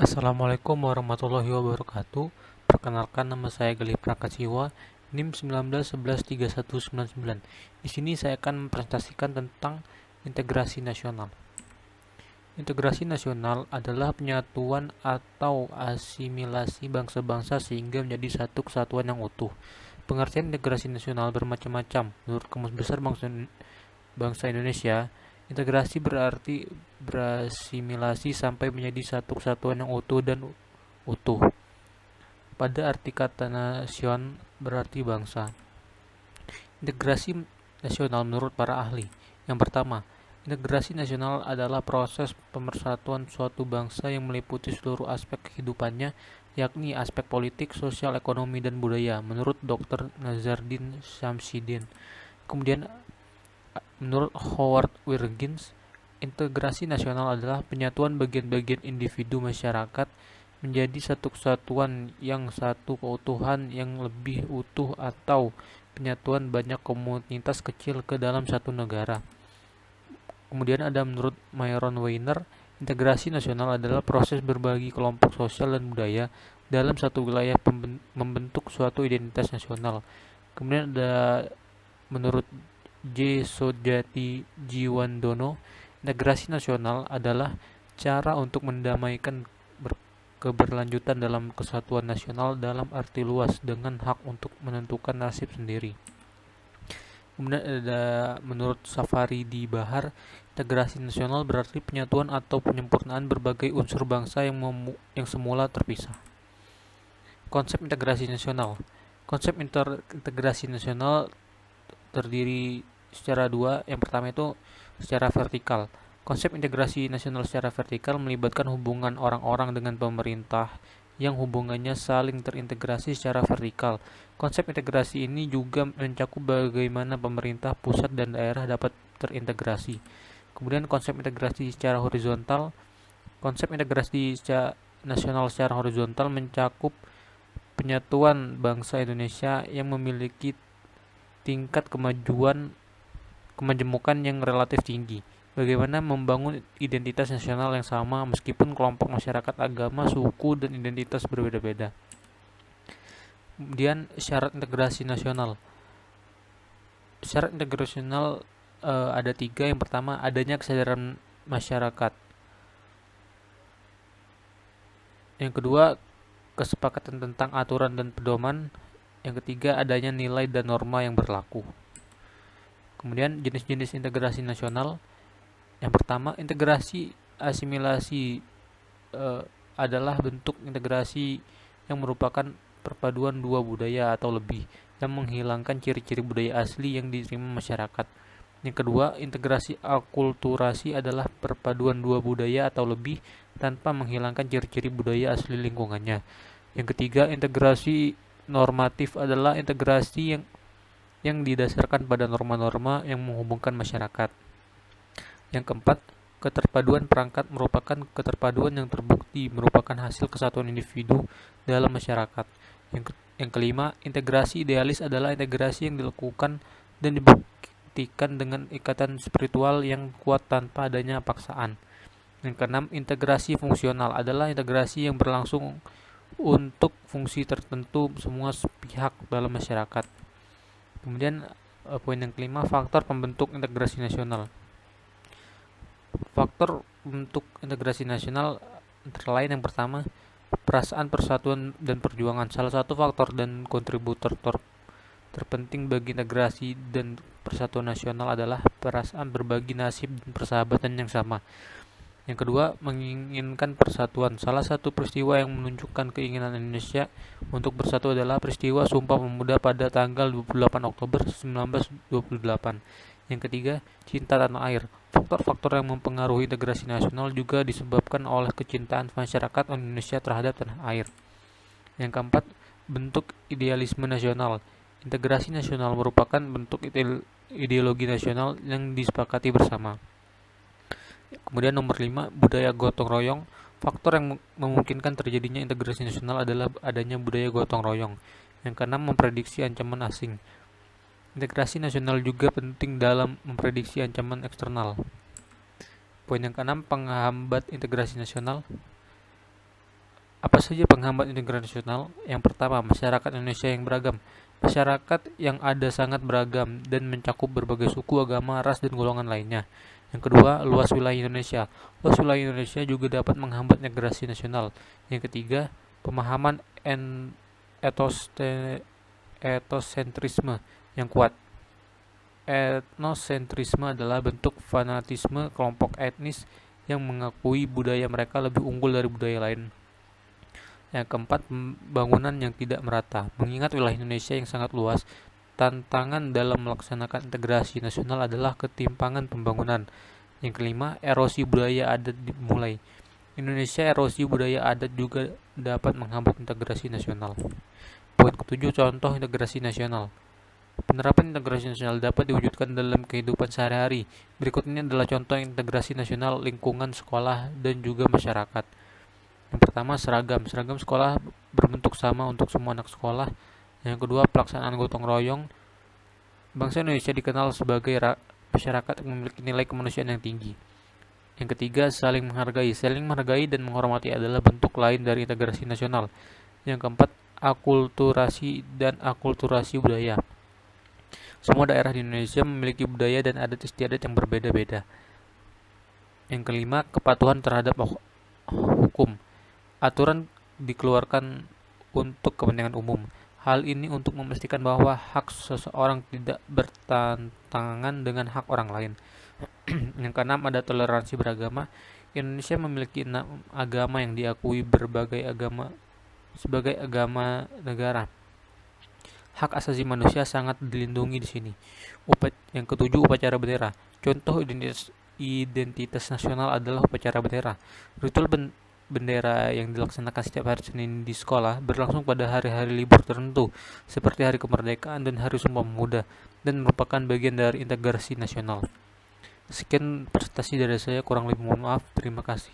Assalamualaikum warahmatullahi wabarakatuh. Perkenalkan, nama saya Galih Prakasiwa, NIM 19113199. Di sini saya akan mempresentasikan tentang integrasi nasional. Integrasi nasional adalah penyatuan atau asimilasi bangsa-bangsa sehingga menjadi satu kesatuan yang utuh. Pengertian integrasi nasional bermacam-macam. Menurut Kamus Besar Bangsa Indonesia, integrasi berarti berasimilasi sampai menjadi satu kesatuan yang utuh dan utuh. Pada arti kata nasion berarti bangsa. Integrasi nasional menurut para ahli. Yang pertama, integrasi nasional adalah proses pemersatuan suatu bangsa yang meliputi seluruh aspek kehidupannya, yakni aspek politik, sosial, ekonomi, dan budaya, menurut Dr. Nazardin Syamsiddin. Kemudian, menurut Howard Wirgins, integrasi nasional adalah penyatuan bagian-bagian individu masyarakat menjadi satu kesatuan yang satu keutuhan yang lebih utuh atau penyatuan banyak komunitas kecil ke dalam satu negara. Kemudian ada menurut Myron Weiner, integrasi nasional adalah proses berbagi kelompok sosial dan budaya dalam satu wilayah membentuk suatu identitas nasional. Kemudian ada menurut J. Sojati Jiwandono, integrasi nasional adalah cara untuk mendamaikan keberlanjutan dalam kesatuan nasional dalam arti luas dengan hak untuk menentukan nasib sendiri. Kemudian ada menurut Safari di Bahar, integrasi nasional berarti penyatuan atau penyempurnaan berbagai unsur bangsa yang semula terpisah. Konsep integrasi nasional. Konsep integrasi nasional terdiri secara dua. Yang pertama itu secara vertikal. Konsep integrasi nasional secara vertikal melibatkan hubungan orang-orang dengan pemerintah yang hubungannya saling terintegrasi secara vertikal. Konsep integrasi ini juga mencakup bagaimana pemerintah pusat dan daerah dapat terintegrasi. Kemudian konsep integrasi secara horizontal. Konsep integrasi nasional secara horizontal mencakup penyatuan bangsa Indonesia yang memiliki tingkat kemajemukan yang relatif tinggi. Bagaimana membangun identitas nasional yang sama meskipun kelompok masyarakat, agama, suku, dan identitas berbeda-beda. Kemudian syarat integrasi nasional. Syarat integrasi nasional ada 3. Yang pertama, adanya kesadaran masyarakat. Yang kedua, kesepakatan tentang aturan dan pedoman. Yang ketiga, adanya nilai dan norma yang berlaku. Kemudian jenis-jenis integrasi nasional. Yang pertama, integrasi asimilasi adalah bentuk integrasi yang merupakan perpaduan dua budaya atau lebih dan menghilangkan ciri-ciri budaya asli yang diterima masyarakat. Yang kedua, integrasi akulturasi adalah perpaduan dua budaya atau lebih tanpa menghilangkan ciri-ciri budaya asli lingkungannya. Yang ketiga, integrasi normatif adalah integrasi yang didasarkan pada norma-norma yang menghubungkan masyarakat. Yang keempat, keterpaduan perangkat merupakan keterpaduan yang terbukti merupakan hasil kesatuan individu dalam masyarakat. Yang kelima, integrasi idealis adalah integrasi yang dilakukan dan dibuktikan dengan ikatan spiritual yang kuat tanpa adanya paksaan. Yang keenam, integrasi fungsional adalah integrasi yang berlangsung untuk fungsi tertentu semua pihak dalam masyarakat. Kemudian poin yang kelima, faktor pembentuk integrasi nasional. Faktor bentuk integrasi nasional antara lain yang pertama, perasaan persatuan dan perjuangan. Salah satu faktor dan kontributor terpenting bagi integrasi dan persatuan nasional adalah perasaan berbagi nasib dan persahabatan yang sama. Yang kedua, menginginkan persatuan. Salah satu peristiwa yang menunjukkan keinginan Indonesia untuk bersatu adalah peristiwa Sumpah Pemuda pada tanggal 28 Oktober 1928. Yang ketiga, cinta tanah air. Faktor-faktor yang mempengaruhi integrasi nasional juga disebabkan oleh kecintaan masyarakat Indonesia terhadap tanah air. Yang keempat, bentuk idealisme nasional. Integrasi nasional merupakan bentuk ideologi nasional yang disepakati bersama. Kemudian nomor 5, budaya gotong royong. Faktor yang memungkinkan terjadinya integrasi nasional adalah adanya budaya gotong royong. Yang keenam, memprediksi ancaman asing. Integrasi nasional juga penting dalam memprediksi ancaman eksternal. Poin yang keenam, penghambat integrasi nasional. Apa saja penghambat integrasi nasional? Yang pertama, masyarakat Indonesia yang beragam. Masyarakat yang ada sangat beragam dan mencakup berbagai suku, agama, ras, dan golongan lainnya. Yang kedua, luas wilayah Indonesia. Luas wilayah Indonesia juga dapat menghambat integrasi nasional. Yang ketiga, pemahaman etosentrisme yang kuat. Etnosentrisme adalah bentuk fanatisme kelompok etnis yang mengakui budaya mereka lebih unggul dari budaya lain. Yang keempat, pembangunan yang tidak merata. Mengingat wilayah Indonesia yang sangat luas, tantangan dalam melaksanakan integrasi nasional adalah ketimpangan pembangunan. Yang kelima, erosi budaya adat dimulai. Indonesia erosi budaya adat juga dapat menghambat integrasi nasional. Poin ketujuh, contoh integrasi nasional. Penerapan integrasi nasional dapat diwujudkan dalam kehidupan sehari-hari. Berikut ini adalah contoh integrasi nasional lingkungan sekolah dan juga masyarakat. Yang pertama, seragam. Seragam sekolah berbentuk sama untuk semua anak sekolah. Yang kedua, pelaksanaan gotong royong. Bangsa Indonesia dikenal sebagai masyarakat yang memiliki nilai kemanusiaan yang tinggi. Yang ketiga, saling menghargai. Saling menghargai dan menghormati adalah bentuk lain dari integrasi nasional. Yang keempat, akulturasi dan akulturasi budaya. Semua daerah di Indonesia memiliki budaya dan adat istiadat yang berbeda-beda. Yang kelima, kepatuhan terhadap hukum. Aturan dikeluarkan untuk kepentingan umum. Hal ini untuk memastikan bahwa hak seseorang tidak bertentangan dengan hak orang lain. Yang keenam, ada toleransi beragama. Indonesia memiliki 6 agama yang diakui berbagai agama sebagai agama negara. Hak asasi manusia sangat dilindungi di sini. Yang ketujuh, upacara bendera. Contoh identitas nasional adalah upacara bendera. Ritual bendera yang dilaksanakan setiap hari Senin di sekolah berlangsung pada hari-hari libur tertentu seperti Hari Kemerdekaan dan Hari Sumpah Pemuda dan merupakan bagian dari integrasi nasional. Sekian presentasi dari saya, kurang lebih mohon maaf. Terima kasih.